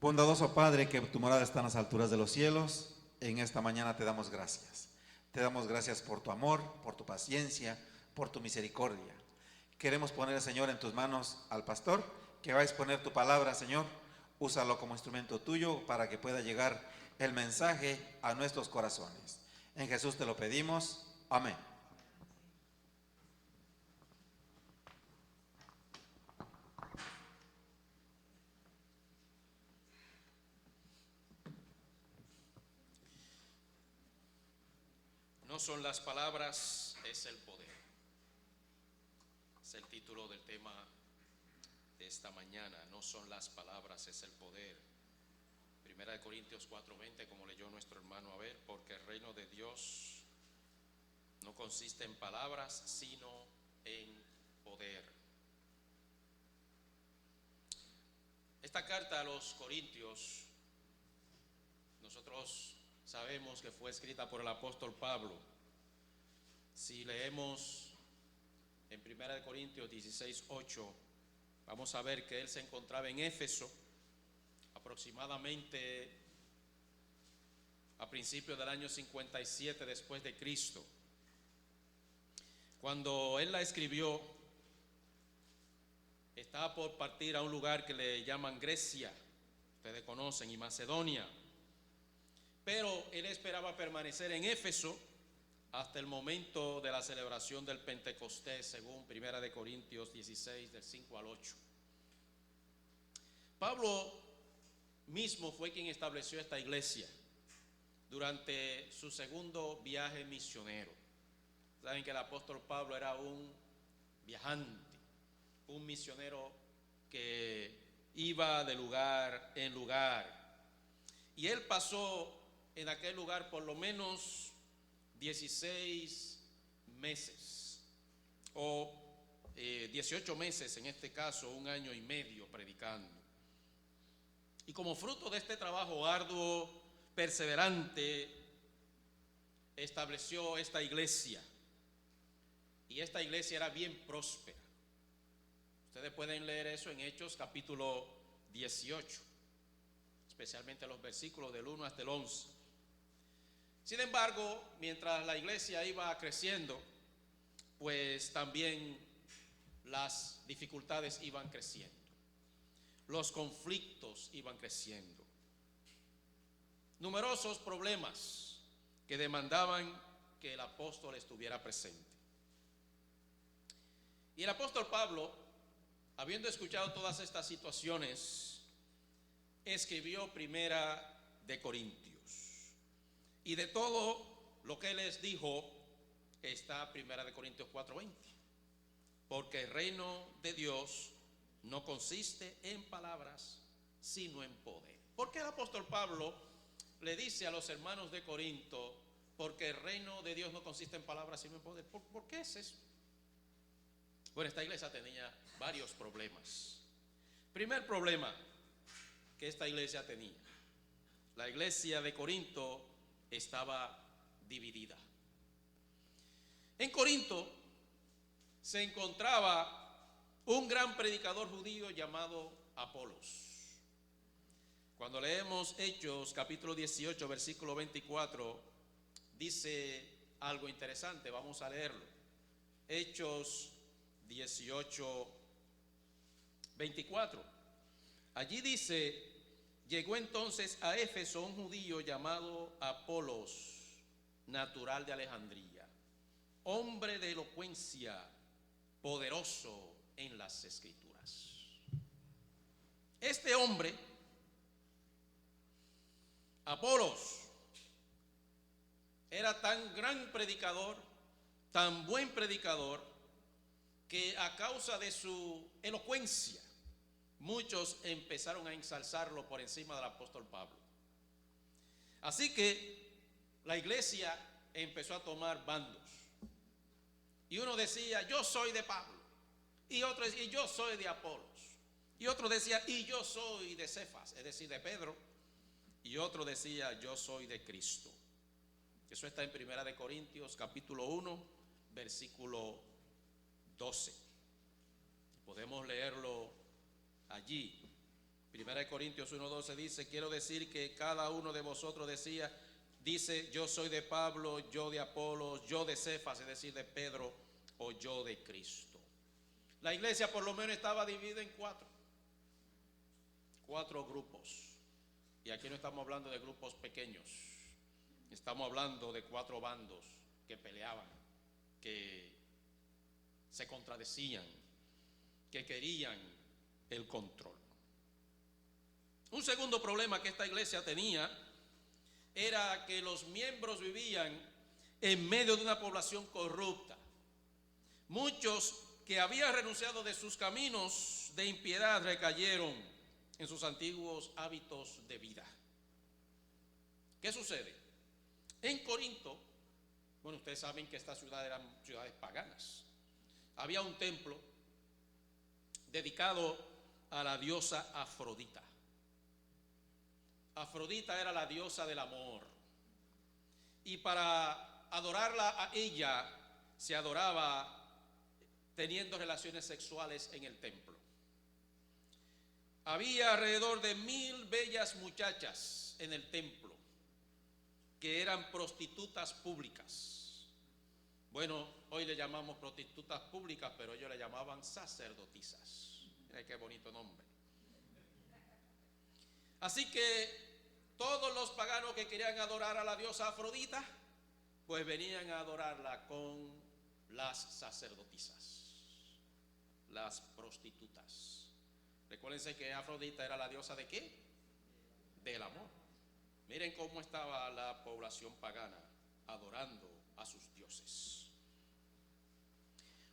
Bondadoso Padre, que tu morada está en las alturas de los cielos, en esta mañana te damos gracias. Te damos gracias por tu amor, por tu paciencia, por tu misericordia. Queremos poner, Señor, en tus manos al pastor, que va a exponer tu palabra, Señor. Úsalo como instrumento tuyo para que pueda llegar el mensaje a nuestros corazones. En Jesús te lo pedimos. Amén. No son las palabras, es el poder. Es el título del tema de esta mañana. No son las palabras, es el poder. Primera de Corintios 4:20, como leyó nuestro hermano Abel, porque el reino de Dios no consiste en palabras, sino en poder. Esta carta a los Corintios, nosotros sabemos que fue escrita por el apóstol Pablo. Si leemos en 1 Corintios 16:8, vamos a ver que él se encontraba en Éfeso aproximadamente a principios del año 57 después de Cristo. Cuando él la escribió, estaba por partir a un lugar que le llaman Grecia, ustedes conocen, y Macedonia. Pero él esperaba permanecer en Éfeso hasta el momento de la celebración del Pentecostés, según 1 Corintios 16, del 5 al 8. Pablo mismo fue quien estableció esta iglesia durante su segundo viaje misionero. Saben que el apóstol Pablo era un viajante, un misionero que iba de lugar en lugar. Y él pasó en aquel lugar por lo menos 16 meses o 18 meses en este caso, 1 año y medio predicando. Y como fruto de este trabajo arduo, perseverante, estableció esta iglesia. Y esta iglesia era bien próspera. Ustedes pueden leer eso en Hechos capítulo 18, especialmente los versículos del 1 hasta el 11. Sin embargo, mientras la iglesia iba creciendo, pues también las dificultades iban creciendo. Los conflictos iban creciendo. Numerosos problemas que demandaban que el apóstol estuviera presente. Y el apóstol Pablo, habiendo escuchado todas estas situaciones, escribió 1 Corintios. Y de todo lo que él les dijo está 1 Corintios 4:20. Porque el reino de Dios no consiste en palabras, sino en poder. ¿Por qué el apóstol Pablo le dice a los hermanos de Corinto, porque el reino de Dios no consiste en palabras, sino en poder? ¿Por qué es eso? Bueno, esta iglesia tenía varios problemas. Primer problema que esta iglesia tenía: la iglesia de Corinto estaba dividida. En Corinto se encontraba un gran predicador judío llamado Apolos. Cuando leemos Hechos capítulo 18 versículo 24, dice algo interesante. Vamos a leerlo. Hechos 18, 24. Allí dice: llegó entonces a Éfeso un judío llamado Apolos, natural de Alejandría, hombre de elocuencia, poderoso en las escrituras. Este hombre, Apolos, era tan gran predicador, tan buen predicador, que a causa de su elocuencia, muchos empezaron a ensalzarlo por encima del apóstol Pablo. Así que la iglesia empezó a tomar bandos. Y uno decía, yo soy de Pablo. Y otro decía, yo soy de Apolos. Y otro decía, y yo soy de Cefas, es decir, de Pedro. Y otro decía, yo soy de Cristo. Eso está en 1 Corintios capítulo 1, versículo 12. Podemos leerlo allí. 1 Corintios 1:12 dice, quiero decir que cada uno de vosotros dice, yo soy de Pablo, yo de Apolos, yo de Cefas, es decir, de Pedro, o yo de Cristo. La iglesia por lo menos estaba dividida en cuatro grupos. Y aquí no estamos hablando de grupos pequeños. Estamos hablando de 4 bandos que peleaban, que se contradecían, que querían el control. Un segundo problema que esta iglesia tenía era que los miembros vivían en medio de una población corrupta. Muchos que habían renunciado de sus caminos de impiedad recayeron en sus antiguos hábitos de vida. ¿Qué sucede? En Corinto, bueno, ustedes saben que estas ciudades eran ciudades paganas. Había un templo dedicado a la diosa Afrodita. Afrodita era la diosa del amor. Y para adorarla a ella, se adoraba teniendo relaciones sexuales en el templo. Había alrededor de 1000 bellas muchachas en el templo que eran prostitutas públicas. Bueno, hoy le llamamos prostitutas públicas, pero ellos le llamaban sacerdotisas. Mira qué bonito nombre. Así que todos los paganos que querían adorar a la diosa Afrodita, pues venían a adorarla con las sacerdotisas, las prostitutas. Recuérdense que Afrodita era la diosa ¿de qué? Del amor. Miren cómo estaba la población pagana adorando a sus dioses.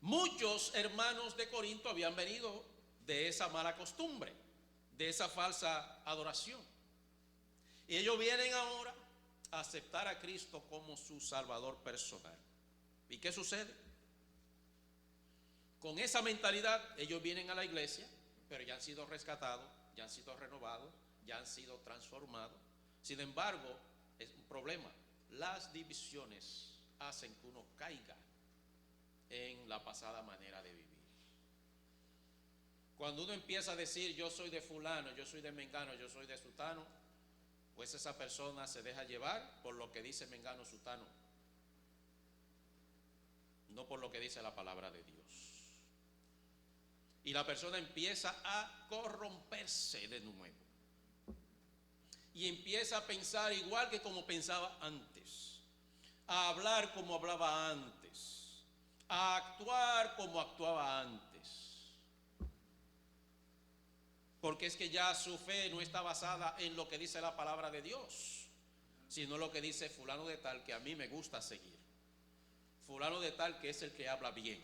Muchos hermanos de Corinto habían venido de esa mala costumbre, de esa falsa adoración. Y ellos vienen ahora a aceptar a Cristo como su Salvador personal. ¿Y qué sucede? Con esa mentalidad ellos vienen a la iglesia, pero ya han sido rescatados, ya han sido renovados, ya han sido transformados. Sin embargo, es un problema. Las divisiones hacen que uno caiga en la pasada manera de vivir. Cuando uno empieza a decir yo soy de fulano, yo soy de mengano, yo soy de sutano, pues esa persona se deja llevar por lo que dice mengano sutano, no por lo que dice la palabra de Dios. Y la persona empieza a corromperse de nuevo. Y empieza a pensar igual que como pensaba antes, a hablar como hablaba antes, a actuar como actuaba antes. Porque es que ya su fe no está basada en lo que dice la palabra de Dios, sino lo que dice fulano de tal que a mí me gusta seguir, fulano de tal que es el que habla bien,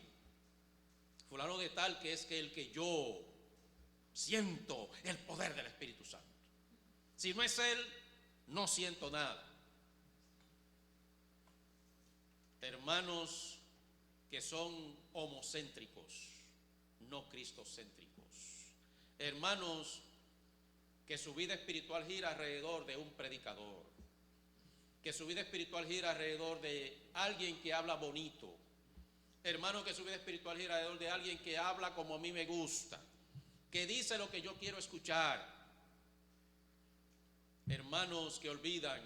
fulano de tal que es el que yo siento el poder del Espíritu Santo. Si no es él, no siento nada. Hermanos que son homocéntricos, no cristocéntricos. Hermanos que su vida espiritual gira alrededor de un predicador, que su vida espiritual gira alrededor de alguien que habla bonito. Hermanos que su vida espiritual gira alrededor de alguien que habla como a mí me gusta, que dice lo que yo quiero escuchar. Hermanos que olvidan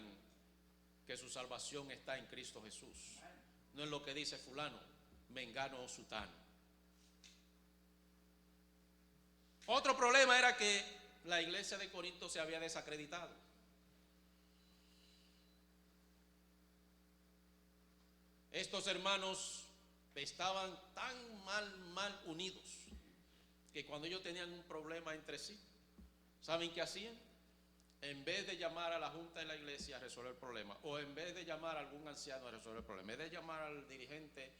que su salvación está en Cristo Jesús, no en lo que dice fulano, mengano o sutano. Otro problema era que la iglesia de Corinto se había desacreditado. Estos hermanos estaban tan mal unidos que cuando ellos tenían un problema entre sí, ¿saben qué hacían? en vez de llamar a la junta de la iglesia a resolver el problema, o en vez de llamar a algún anciano a resolver el problema, en vez de llamar al dirigente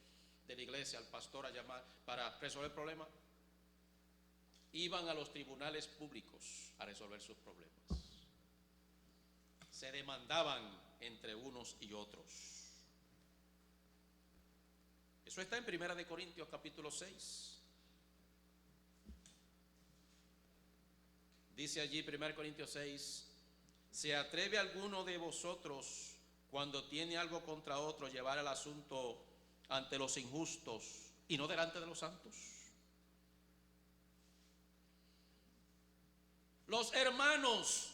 de la iglesia, al pastor a llamar para resolver el problema, iban a los tribunales públicos a resolver sus problemas. Se demandaban entre unos y otros. Eso está en 1 Corintios capítulo 6. Dice allí 1 Corintios 6, ¿se atreve alguno de vosotros cuando tiene algo contra otro llevar el asunto ante los injustos y no delante de los santos? Los hermanos,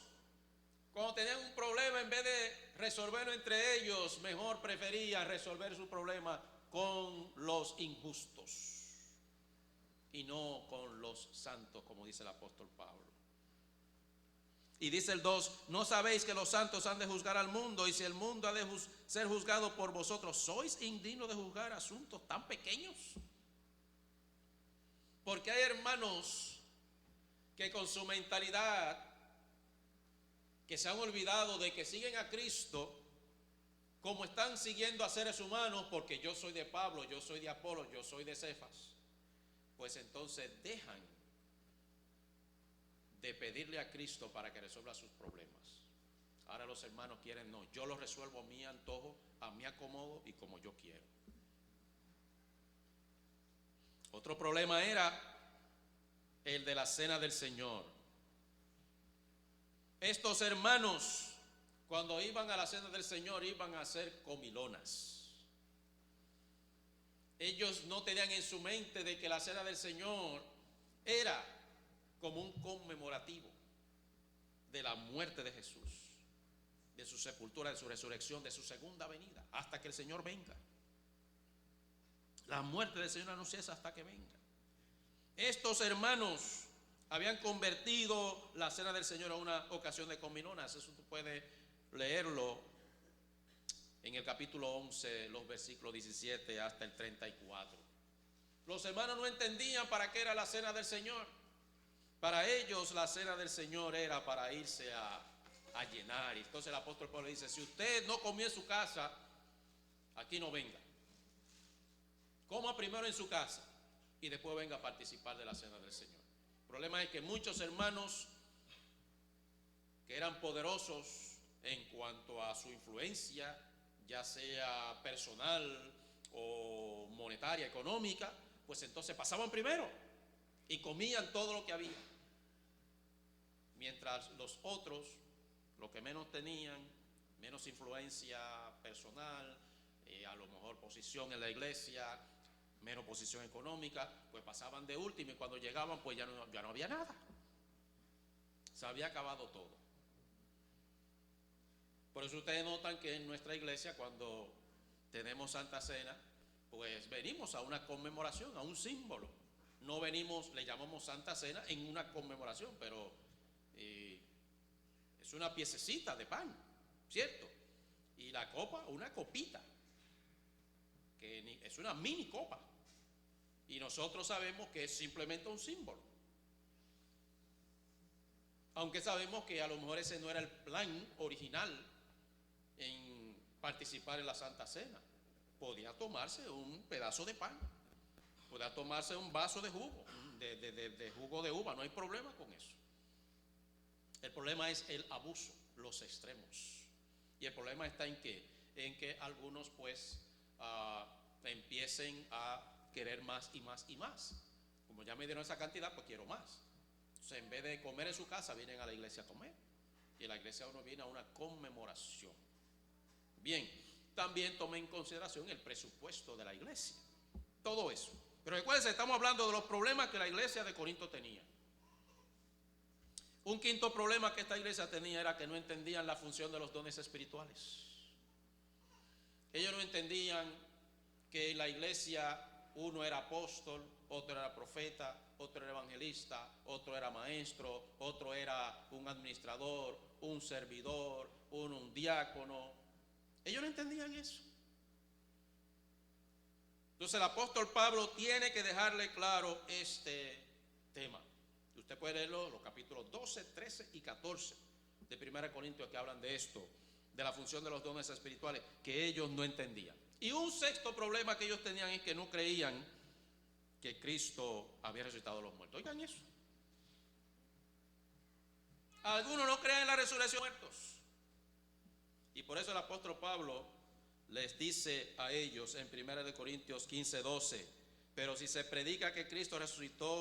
cuando tenían un problema, en vez de resolverlo entre ellos, mejor preferían resolver su problema con los injustos y no con los santos, como dice el apóstol Pablo. Y dice el 2, ¿no sabéis que los santos han de juzgar al mundo? Y si el mundo ha de ser juzgado por vosotros, ¿sois indignos de juzgar asuntos tan pequeños? Porque hay hermanos que con su mentalidad, que se han olvidado de que siguen a Cristo, como están siguiendo a seres humanos, porque yo soy de Pablo, yo soy de Apolo, yo soy de Cefas, pues entonces dejan de pedirle a Cristo para que resuelva sus problemas. Ahora los hermanos quieren, no, yo lo resuelvo a mi antojo, a mi acomodo y como yo quiero. Otro problema era el de la cena del Señor. Estos hermanos, cuando iban a la cena del Señor, iban a hacer comilonas. Ellos no tenían en su mente de que la cena del Señor era como un conmemorativo de la muerte de Jesús, de su sepultura, de su resurrección, de su segunda venida, hasta que el Señor venga. La muerte del Señor no cesa hasta que venga. Estos hermanos habían convertido la cena del Señor a una ocasión de comilonas. Eso tú puedes leerlo en el capítulo 11, los versículos 17 hasta el 34. Los hermanos no entendían para qué era la cena del Señor. Para ellos la cena del Señor era para irse a llenar. Y entonces el apóstol Pablo dice, si usted no comió en su casa, aquí no venga. Coma primero en su casa y después venga a participar de la cena del Señor. El problema es que muchos hermanos que eran poderosos en cuanto a su influencia, ya sea personal o monetaria, económica, pues entonces pasaban primero y comían todo lo que había. Mientras los otros, los que menos tenían, menos influencia personal, a lo mejor posición en la iglesia, menos posición económica, pues pasaban de último y cuando llegaban pues ya no había nada. Se había acabado todo. Por eso ustedes notan que en nuestra iglesia cuando tenemos Santa Cena, pues venimos a una conmemoración, a un símbolo. No venimos, le llamamos Santa Cena en una conmemoración, pero es una piececita de pan, ¿cierto? Y la copa, una copita, que es una mini copa. Y nosotros sabemos que es simplemente un símbolo. Aunque sabemos que a lo mejor ese no era el plan original en participar en la Santa Cena. Podía tomarse un pedazo de pan, podía tomarse un vaso de jugo, de jugo de uva, no hay problema con eso. El problema es el abuso, los extremos. Y el problema está en que algunos pues empiecen a querer más y más y más. Como ya me dieron esa cantidad, pues quiero más. Entonces en vez de comer en su casa, vienen a la iglesia a comer. Y en la iglesia uno viene a una conmemoración. Bien, también tome en consideración el presupuesto de la iglesia. Todo eso. Pero recuérdense, estamos hablando de los problemas que la iglesia de Corinto tenía. Un quinto problema que esta iglesia tenía era que no entendían la función de los dones espirituales. Ellos no entendían que en la iglesia uno era apóstol, otro era profeta, otro era evangelista, otro era maestro, otro era un administrador, un servidor, un diácono. Ellos no entendían eso. Entonces el apóstol Pablo tiene que dejarle claro este tema. Usted puede leerlo, los capítulos 12, 13 y 14 de 1 Corintios que hablan de esto, de la función de los dones espirituales, que ellos no entendían. Y un sexto problema que ellos tenían es que no creían que Cristo había resucitado de los muertos. Oigan eso. Algunos no creen en la resurrección de los muertos. Y por eso el apóstol Pablo les dice a ellos en 1 Corintios 15:12, pero si se predica que Cristo resucitó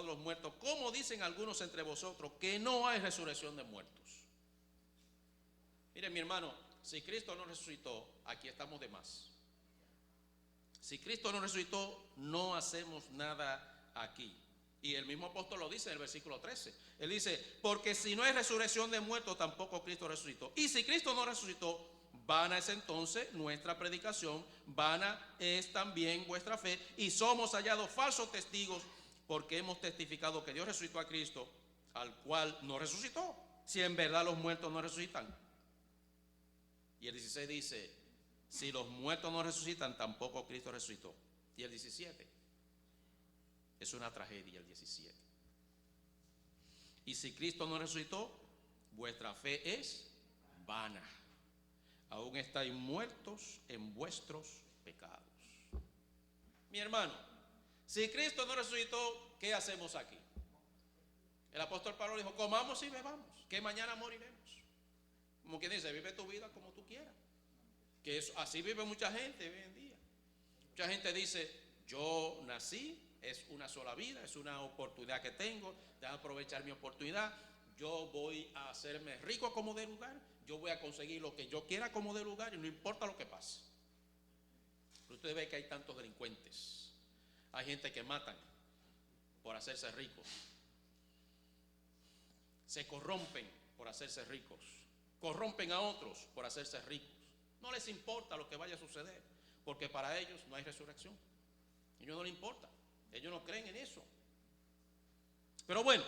de los muertos, ¿cómo dicen algunos entre vosotros que no hay resurrección de muertos? Miren, mi hermano, si Cristo no resucitó, aquí estamos de más. Si Cristo no resucitó, no hacemos nada aquí. Y el mismo apóstol lo dice en el versículo 13. Él dice, porque si no hay resurrección de muertos, tampoco Cristo resucitó. Y si Cristo no resucitó, vana es entonces nuestra predicación, vana es también vuestra fe, y somos hallados falsos testigos, porque hemos testificado que Dios resucitó a Cristo, al cual no resucitó, si en verdad los muertos no resucitan. Y el 16 dice, si los muertos no resucitan, tampoco Cristo resucitó. Y el 17, es una tragedia el 17. Y si Cristo no resucitó, vuestra fe es vana. Aún estáis muertos en vuestros pecados. Mi hermano, si Cristo no resucitó, ¿qué hacemos aquí? El apóstol Pablo dijo, comamos y bebamos, que mañana moriremos. Como quien dice, vive tu vida como tú quieras. Que así vive mucha gente hoy en día. Mucha gente dice, yo nací, es una sola vida, es una oportunidad que tengo, de aprovechar mi oportunidad. Yo voy a hacerme rico como de lugar, yo voy a conseguir lo que yo quiera como de lugar y no importa lo que pase. Pero usted ve que hay tantos delincuentes, hay gente que matan por hacerse ricos, se corrompen por hacerse ricos, corrompen a otros por hacerse ricos. No les importa lo que vaya a suceder, porque para ellos no hay resurrección. A ellos no les importa, ellos no creen en eso. Pero bueno,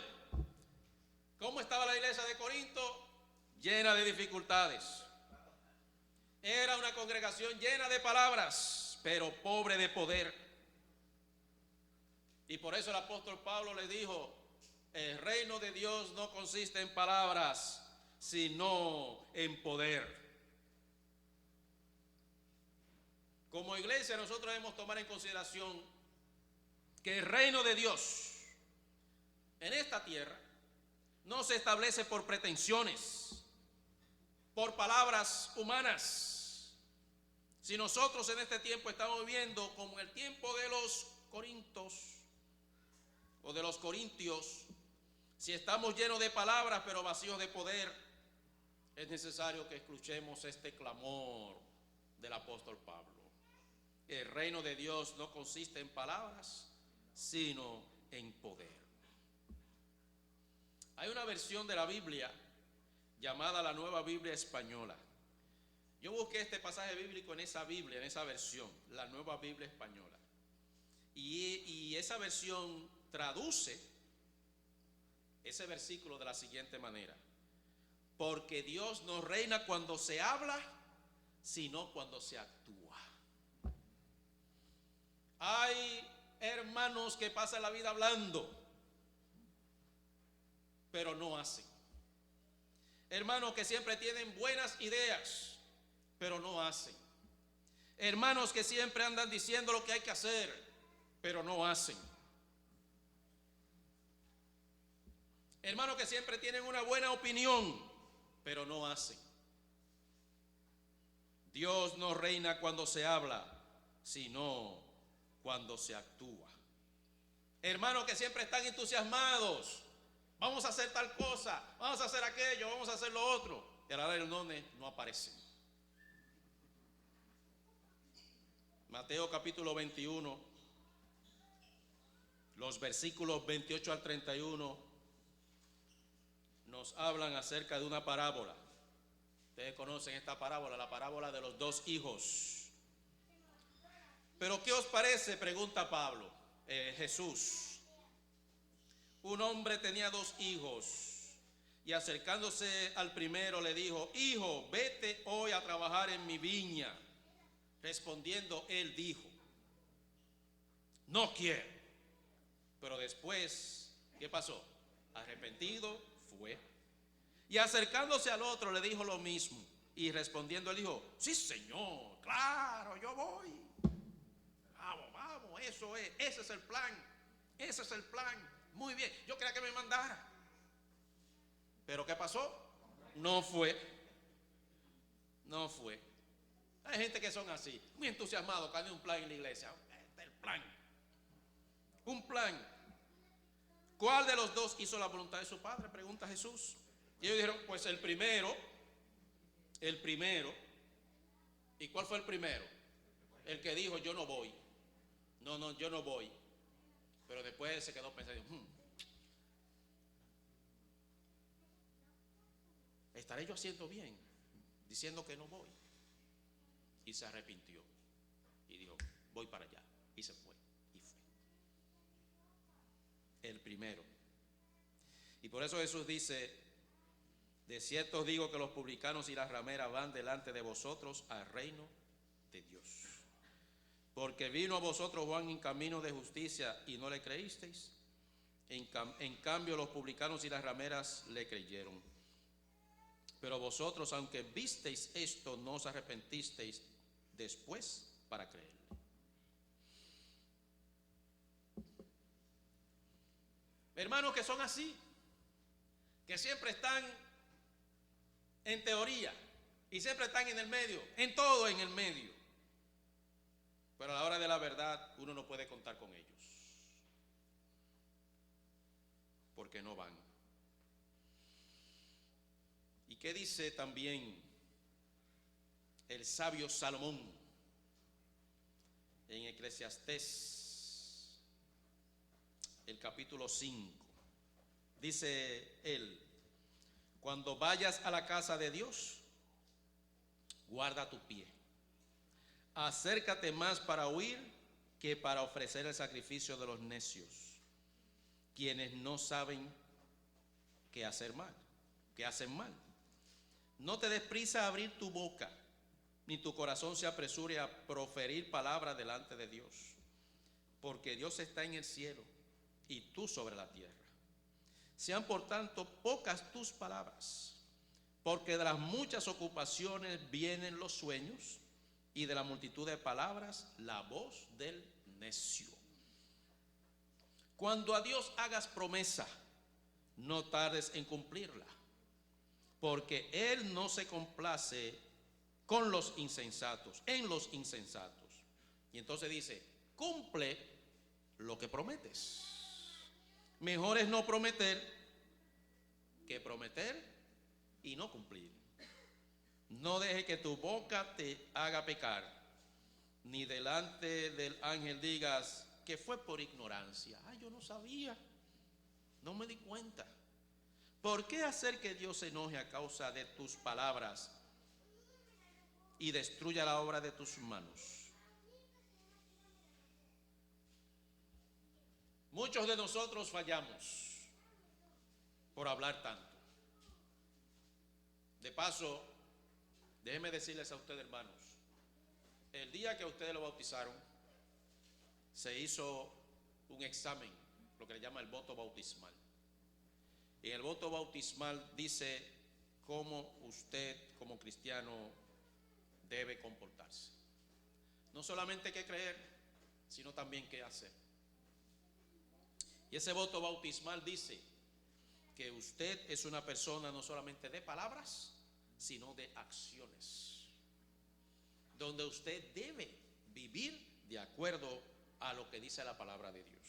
¿cómo estaba la iglesia de Corinto? Llena de dificultades. Era una congregación llena de palabras, pero pobre de poder. Y por eso el apóstol Pablo le dijo, el reino de Dios no consiste en palabras, sino en poder. Como iglesia nosotros debemos tomar en consideración que el reino de Dios en esta tierra no se establece por pretensiones, por palabras humanas. Si nosotros en este tiempo estamos viviendo como el tiempo de los Corintios o de los Corintios, si estamos llenos de palabras pero vacíos de poder, es necesario que escuchemos este clamor del apóstol Pablo. El reino de Dios no consiste en palabras, sino en poder. Hay una versión de la Biblia llamada la Nueva Biblia Española. Yo busqué este pasaje bíblico en esa Biblia, en esa versión, la Nueva Biblia Española. Y esa versión traduce ese versículo de la siguiente manera: porque Dios no reina cuando se habla, sino cuando se actúa. Hay hermanos que pasan la vida hablando, pero no hacen. Hermanos que siempre tienen buenas ideas, pero no hacen. Hermanos que siempre andan diciendo lo que hay que hacer, pero no hacen. Hermanos que siempre tienen una buena opinión, pero no hacen. Dios no reina cuando se habla, sino cuando se actúa. Hermanos que siempre están entusiasmados, vamos a hacer tal cosa, vamos a hacer aquello, vamos a hacer lo otro, y a la hora del donde no aparecen. Mateo capítulo 21, los versículos 28 al 31 nos hablan acerca de una parábola. Ustedes conocen esta parábola, la parábola de los dos hijos. Pero ¿qué os parece?, pregunta Jesús. Un hombre tenía dos hijos, y acercándose al primero le dijo: hijo, vete hoy a trabajar en mi viña. Respondiendo él dijo: no quiero. Pero después, ¿qué pasó? Arrepentido, fue. Y acercándose al otro le dijo lo mismo. Y respondiendo él dijo, sí señor, claro, yo voy. Vamos, vamos, eso es, ese es el plan. Ese es el plan. Muy bien, yo quería que me mandara. Pero ¿qué pasó? No fue. No fue. Hay gente que son así, muy entusiasmados cuando hay un plan en la iglesia. Este es el plan. Un plan. ¿Cuál de los dos hizo la voluntad de su padre? Pregunta Jesús. Y ellos dijeron, pues el primero. El primero. ¿Y cuál fue el primero? El que dijo, yo no voy. No, yo no voy. Pero después se quedó pensando, ¿estaré yo haciendo bien diciendo que no voy? Y se arrepintió y dijo, voy para allá. Y se fue. Y fue. El primero. Y por eso Jesús dice, de cierto os digo que los publicanos y las rameras van delante de vosotros al reino de Dios. Porque vino a vosotros Juan en camino de justicia y no le creísteis. En cambio los publicanos y las rameras le creyeron. Pero vosotros, aunque visteis esto, no os arrepentisteis después para creerle. Hermanos que son así, que siempre están en teoría y siempre están en el medio, en todo en el medio. Pero a la hora de la verdad uno no puede contar con ellos, porque no van. ¿Y qué dice también el sabio Salomón en Eclesiastés, el capítulo 5? Dice él, cuando vayas a la casa de Dios, guarda tu pie. Acércate más para oír que para ofrecer el sacrificio de los necios, quienes no saben qué hacer mal, qué hacen mal. No te des prisa a abrir tu boca, ni tu corazón se apresure a proferir palabras delante de Dios, porque Dios está en el cielo y tú sobre la tierra. Sean por tanto pocas tus palabras, porque de las muchas ocupaciones vienen los sueños, y de la multitud de palabras la voz del necio. Cuando a Dios hagas promesa, no tardes en cumplirla, porque Él no se complace con los insensatos, en los insensatos. Y entonces dice, cumple lo que prometes. Mejor es no prometer que prometer y no cumplir. No deje que tu boca te haga pecar, ni delante del ángel digas que fue por ignorancia. Yo no sabía, no me di cuenta. ¿Por qué hacer que Dios se enoje a causa de tus palabras y destruya la obra de tus manos? Muchos de nosotros fallamos por hablar tanto. De paso, déjenme decirles a ustedes, hermanos, el día que a ustedes lo bautizaron, se hizo un examen, lo que le llama el voto bautismal. Y el voto bautismal dice cómo usted, como cristiano, debe comportarse. No solamente qué creer, sino también qué hacer. Y ese voto bautismal dice que usted es una persona no solamente de palabras, sino de acciones, donde usted debe vivir de acuerdo a lo que dice la palabra de Dios.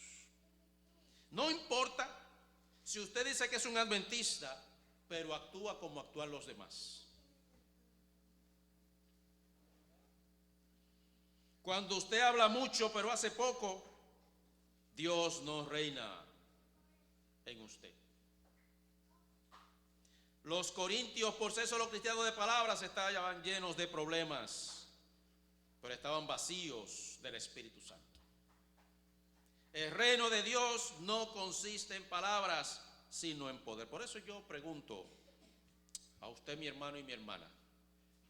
No importa si usted dice que es un adventista, pero actúa como actúan los demás. Cuando usted habla mucho pero hace poco, Dios no reina en usted. Los corintios, por ser solo cristianos de palabras, estaban llenos de problemas, pero estaban vacíos del Espíritu Santo. El reino de Dios no consiste en palabras, sino en poder. Por eso yo pregunto a usted, mi hermano y mi hermana,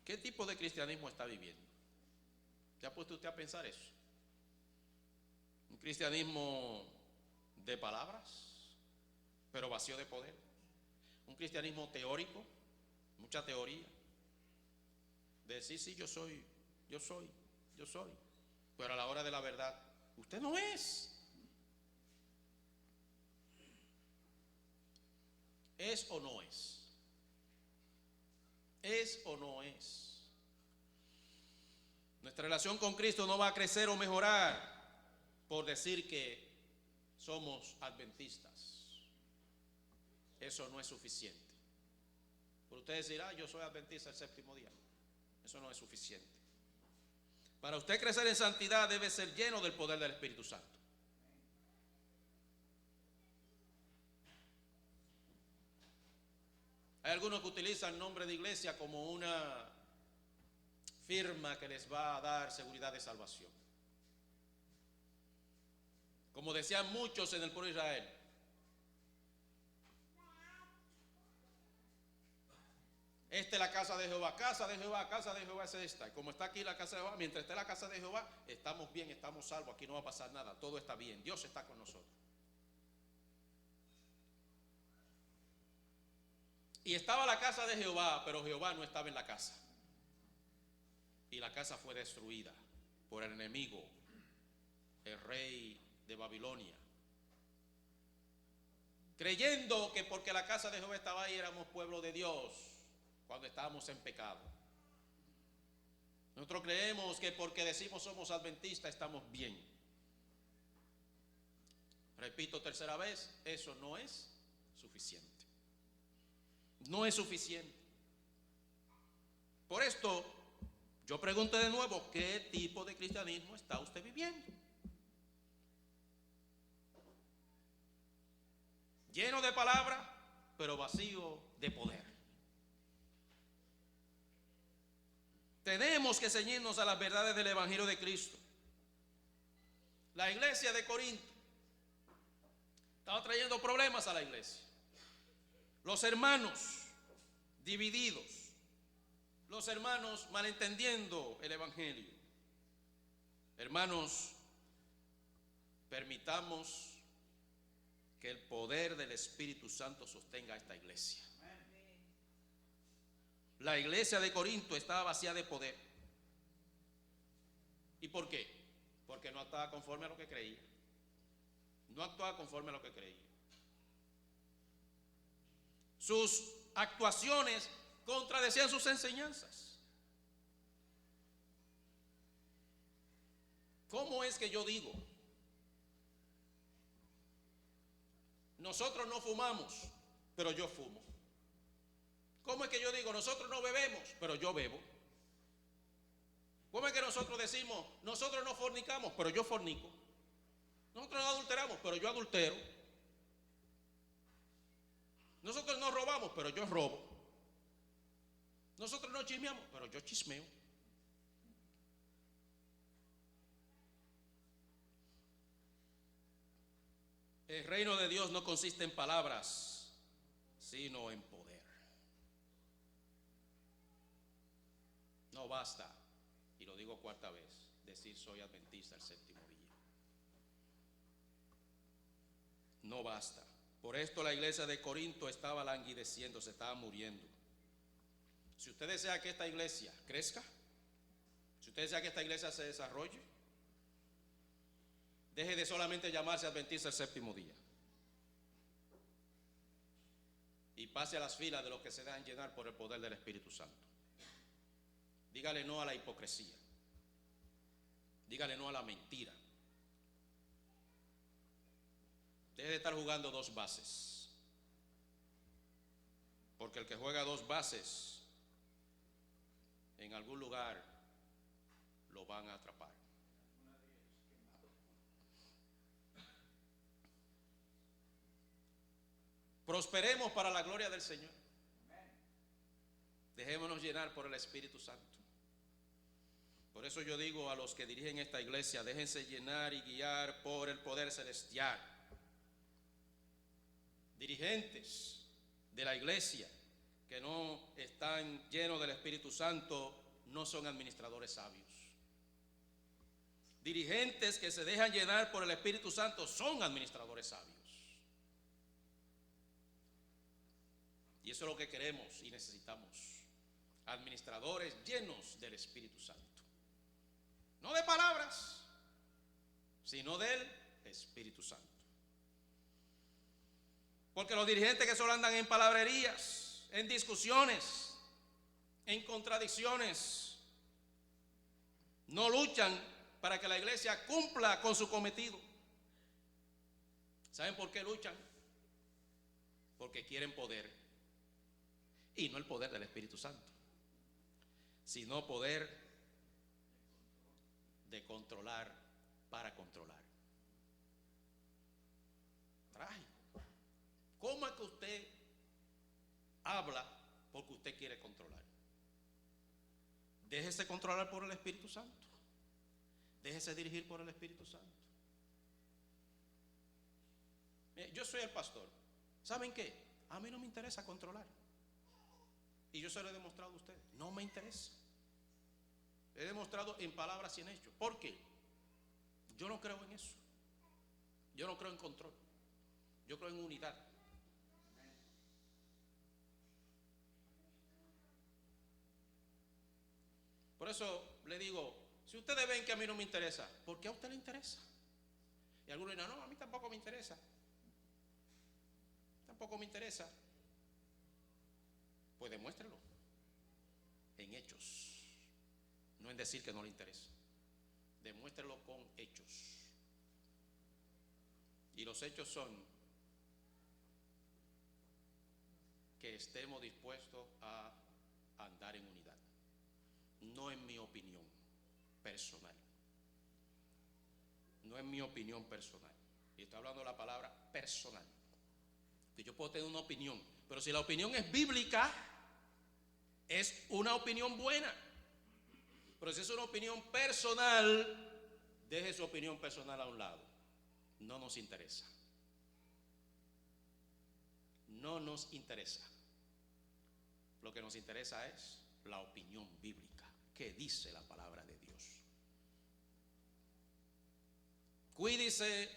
¿qué tipo de cristianismo está viviendo? ¿Se ha puesto usted a pensar eso? ¿Un cristianismo de palabras, pero vacío de poder? un cristianismo teórico, mucha teoría, de decir, sí, yo soy. Pero a la hora de la verdad, usted no es. ¿Es o no es? ¿Es o no es? Nuestra relación con Cristo no va a crecer o mejorar por decir que somos adventistas. Eso no es suficiente. Pero usted dirá, yo soy adventista el séptimo día. Eso no es suficiente. Para usted crecer en santidad debe ser lleno del poder del Espíritu Santo. Hay algunos que utilizan el nombre de iglesia como una firma que les va a dar seguridad de salvación. Como decían muchos en el pueblo de Israel, esta es la casa de Jehová, casa de Jehová, casa de Jehová es esta. Y como está aquí la casa de Jehová, mientras esté la casa de Jehová, estamos bien, estamos salvos, aquí no va a pasar nada, todo está bien, Dios está con nosotros. Y estaba la casa de Jehová, pero Jehová no estaba en la casa. Y la casa fue destruida por el enemigo, el rey de Babilonia. Creyendo que porque la casa de Jehová estaba ahí éramos pueblo de Dios, cuando estábamos en pecado. Nosotros creemos que porque decimos somos adventistas estamos bien. Repito tercera vez, eso no es suficiente. No es suficiente. Por esto, yo pregunto de nuevo, ¿qué tipo de cristianismo está usted viviendo? Lleno de palabra, pero vacío de poder. Tenemos que ceñirnos a las verdades del Evangelio de Cristo. La iglesia de Corinto estaba trayendo problemas a la iglesia. Los hermanos divididos, los hermanos malentendiendo el Evangelio. Hermanos, permitamos que el poder del Espíritu Santo sostenga a esta iglesia. La iglesia de Corinto estaba vacía de poder. ¿Y por qué? Porque no actuaba conforme a lo que creía. No actuaba conforme a lo que creía. Sus actuaciones contradecían sus enseñanzas. ¿Cómo es que yo digo? Nosotros no fumamos, pero yo fumo. ¿Cómo es que yo digo? Nosotros no bebemos, pero yo bebo. ¿Cómo es que nosotros decimos? Nosotros no fornicamos, pero yo fornico. Nosotros no adulteramos, pero yo adultero. Nosotros no robamos, pero yo robo. Nosotros no chismeamos, pero yo chismeo. El reino de Dios no consiste en palabras, sino en poder. No basta, y lo digo cuarta vez, decir soy adventista el séptimo día. No basta. Por esto la iglesia de Corinto estaba languideciendo, se estaba muriendo. Si usted desea que esta iglesia crezca, si usted desea que esta iglesia se desarrolle, deje de solamente llamarse adventista el séptimo día y pase a las filas de los que se dejan llenar por el poder del Espíritu Santo. Dígale no a la hipocresía. Dígale no a la mentira. Deje de estar jugando dos bases. Porque el que juega dos bases, en algún lugar lo van a atrapar. Prosperemos para la gloria del Señor. Dejémonos llenar por el Espíritu Santo. Por eso yo digo a los que dirigen esta iglesia, déjense llenar y guiar por el poder celestial. Dirigentes de la iglesia que no están llenos del Espíritu Santo no son administradores sabios. Dirigentes que se dejan llenar por el Espíritu Santo son administradores sabios. Y eso es lo que queremos y necesitamos. Administradores llenos del Espíritu Santo. No de palabras, sino del Espíritu Santo. Porque los dirigentes que solo andan en palabrerías, en discusiones, en contradicciones, no luchan para que la iglesia cumpla con su cometido. ¿Saben por qué luchan? Porque quieren poder. Y no el poder del Espíritu Santo, sino poder de controlar para controlar. Trágico. ¿Cómo es que usted habla porque usted quiere controlar? Déjese controlar por el Espíritu Santo. Déjese dirigir por el Espíritu Santo. Yo soy el pastor. ¿Saben qué? A mí no me interesa controlar. Y yo se lo he demostrado a ustedes. No me interesa. He demostrado en palabras y en hechos. ¿Por qué? Yo no creo en eso. Yo no creo en control. Yo creo en unidad. Por eso le digo, si ustedes ven que a mí no me interesa, ¿por qué a usted le interesa? Y algunos dirán, no, a mí tampoco me interesa. Tampoco me interesa. Pues demuéstrelo en hechos, no en decir que no le interesa. Demuéstrelo con hechos. Y los hechos son que estemos dispuestos a andar en unidad. No en mi opinión personal. No en mi opinión personal. Y estoy hablando de la palabra personal. Que yo puedo tener una opinión, pero si la opinión es bíblica, es una opinión buena. Pero si es una opinión personal, deje su opinión personal a un lado. No nos interesa. No nos interesa. Lo que nos interesa es la opinión bíblica. ¿Qué dice la palabra de Dios? Cuídese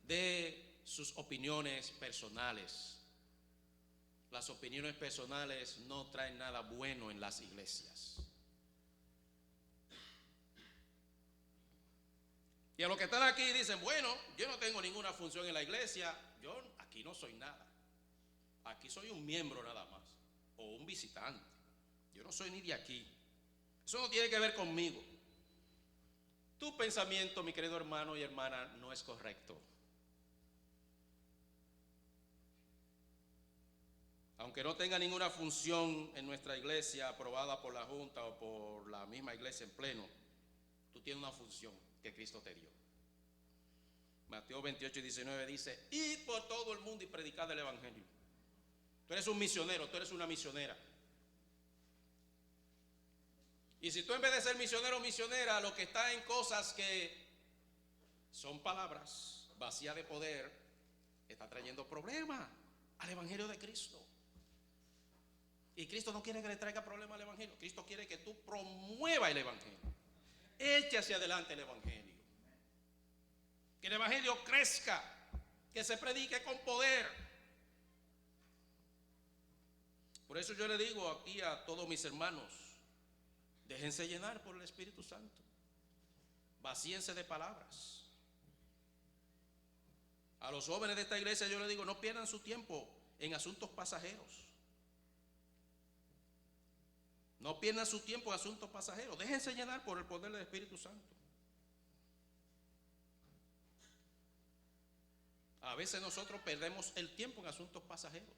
de sus opiniones personales. Las opiniones personales no traen nada bueno en las iglesias. Y a los que están aquí dicen, bueno, yo no tengo ninguna función en la iglesia, yo aquí no soy nada. Aquí soy un miembro nada más, o un visitante. Yo no soy ni de aquí. Eso no tiene que ver conmigo. Tu pensamiento, mi querido hermano y hermana, no es correcto. Aunque no tenga ninguna función en nuestra iglesia aprobada por la Junta o por la misma iglesia en pleno, tú tienes una función que Cristo te dio. Mateo 28:19 dice, id por todo el mundo y predicad el evangelio. Tú eres un misionero, tú eres una misionera. Y si tú en vez de ser misionero o misionera, lo que está en cosas que son palabras vacías de poder, está trayendo problemas al evangelio de Cristo. Y Cristo no quiere que le traiga problemas al evangelio. Cristo quiere que tú promuevas el evangelio. Eche hacia adelante el evangelio. Que el evangelio crezca. Que se predique con poder. Por eso yo le digo aquí a todos mis hermanos, déjense llenar por el Espíritu Santo. Vacíense de palabras. A los jóvenes de esta iglesia yo les digo, no pierdan su tiempo en asuntos pasajeros. No pierdan su tiempo en asuntos pasajeros. Déjense llenar por el poder del Espíritu Santo. A veces nosotros perdemos el tiempo en asuntos pasajeros.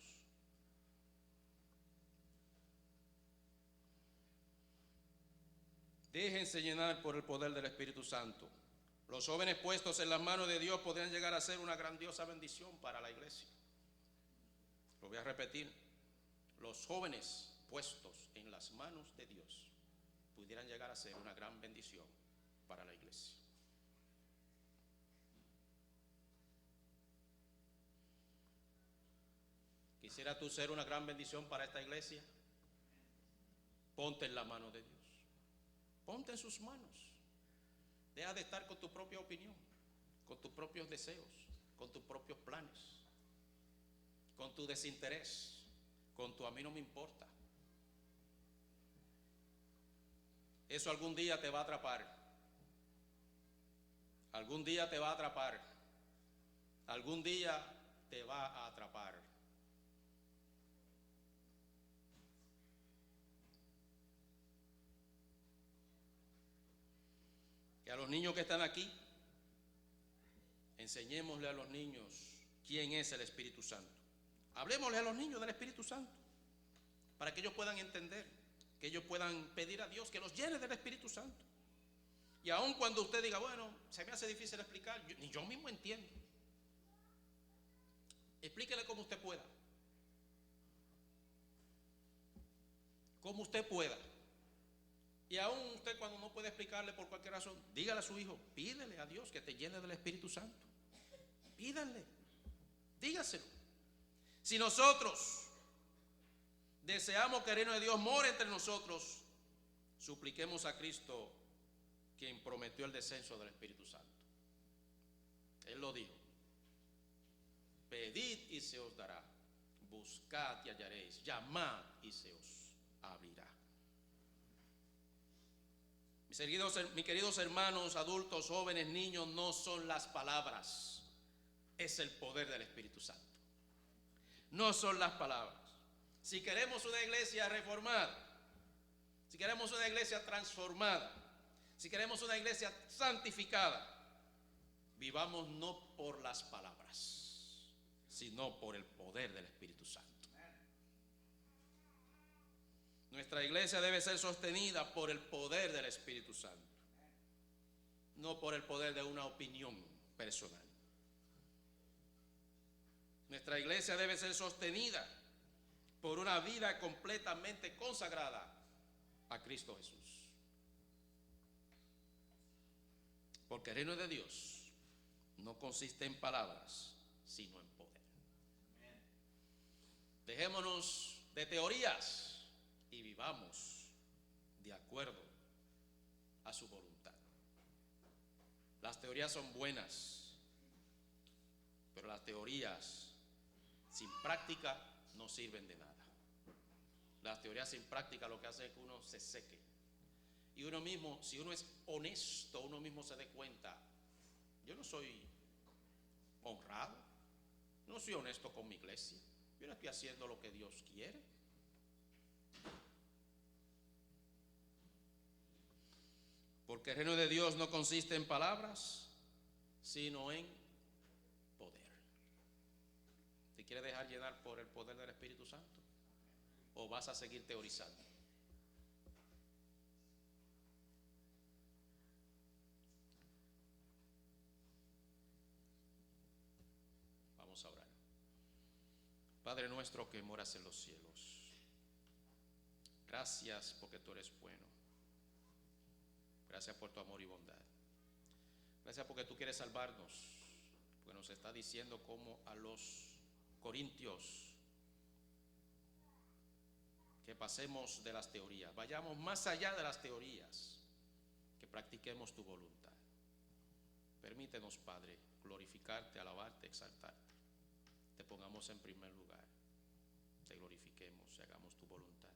Déjense llenar por el poder del Espíritu Santo. Los jóvenes puestos en las manos de Dios podrían llegar a ser una grandiosa bendición para la iglesia. Lo voy a repetir. Los jóvenes puestos en las manos de Dios pudieran llegar a ser una gran bendición para la iglesia. ¿Quisiera tú ser una gran bendición para esta iglesia? Ponte en la mano de Dios. Ponte en sus manos. Deja de estar con tu propia opinión, con tus propios deseos, con tus propios planes, con tu desinterés, con tu a mí no me importa. Eso algún día te va a atrapar. Algún día te va a atrapar. Algún día te va a atrapar. Que a los niños que están aquí, enseñémosle a los niños quién es el Espíritu Santo. Hablemosle a los niños del Espíritu Santo, para que ellos puedan entender, que ellos puedan pedir a Dios que los llene del Espíritu Santo. Y aun cuando usted diga, bueno, se me hace difícil explicar, ni yo mismo entiendo. Explíquele como usted pueda. Como usted pueda. Y aún usted, cuando no puede explicarle por cualquier razón, dígale a su hijo, pídele a Dios que te llene del Espíritu Santo. Pídanle, dígaselo. Si nosotros deseamos que el reino de Dios more entre nosotros, supliquemos a Cristo, quien prometió el descenso del Espíritu Santo. Él lo dijo: pedid y se os dará, buscad y hallaréis, llamad y se os abrirá. Mis queridos hermanos, adultos, jóvenes, niños, no son las palabras, es el poder del Espíritu Santo. No son las palabras. Si queremos una iglesia reformada, si queremos una iglesia transformada, si queremos una iglesia santificada, vivamos no por las palabras, sino por el poder del Espíritu Santo. Nuestra iglesia debe ser sostenida por el poder del Espíritu Santo, no por el poder de una opinión personal. Nuestra iglesia debe ser sostenida por una vida completamente consagrada a Cristo Jesús. Porque el reino de Dios no consiste en palabras, sino en poder. Dejémonos de teorías y vivamos de acuerdo a su voluntad. Las teorías son buenas, pero las teorías sin práctica no sirven de nada. Las teorías sin práctica lo que hace es que uno se seque. Y uno mismo, si uno es honesto, uno mismo se dé cuenta: yo no soy honrado, no soy honesto con mi iglesia, yo no estoy haciendo lo que Dios quiere. Porque el reino de Dios no consiste en palabras, sino en poder. ¿Te quieres dejar llenar por el poder del Espíritu Santo? ¿O vas a seguir teorizando? Vamos a orar. Padre nuestro que moras en los cielos, gracias porque tú eres bueno. Gracias por tu amor y bondad. Gracias porque tú quieres salvarnos, porque nos está diciendo como a los corintios que pasemos de las teorías, vayamos más allá de las teorías, que practiquemos tu voluntad. Permítenos, Padre, glorificarte, alabarte, exaltarte. Te pongamos en primer lugar, te glorifiquemos y hagamos tu voluntad.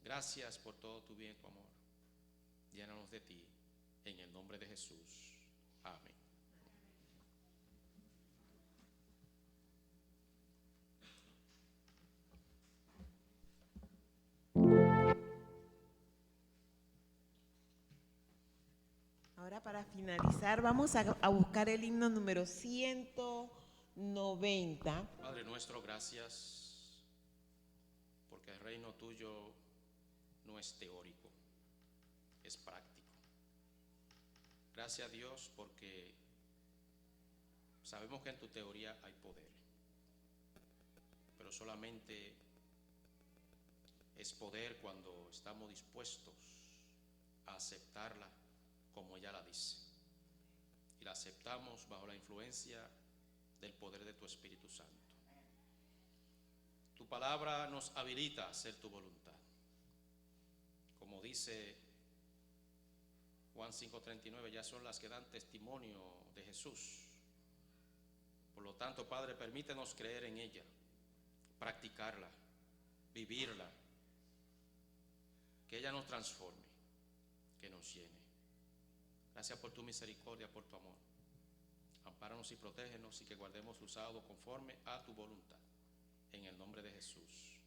Gracias por todo tu bien y tu amor. Llénanos de ti, en el nombre de Jesús. Amén. Ahora, para finalizar, vamos a buscar el himno número 190. Padre nuestro, gracias, porque el reino tuyo no es teórico, es práctico. Gracias a Dios porque sabemos que en tu teoría hay poder, pero solamente es poder cuando estamos dispuestos a aceptarla como ella la dice, y la aceptamos bajo la influencia del poder de tu Espíritu Santo. Tu palabra nos habilita a hacer tu voluntad, como dice Juan 5:39, ya son las que dan testimonio de Jesús. Por lo tanto, Padre, permítenos creer en ella, practicarla vivirla, que ella nos transforme, que nos llene. Gracias por tu misericordia, por tu amor. Ampáranos y protégenos y que guardemos su sábado conforme a tu voluntad. En el nombre de Jesús.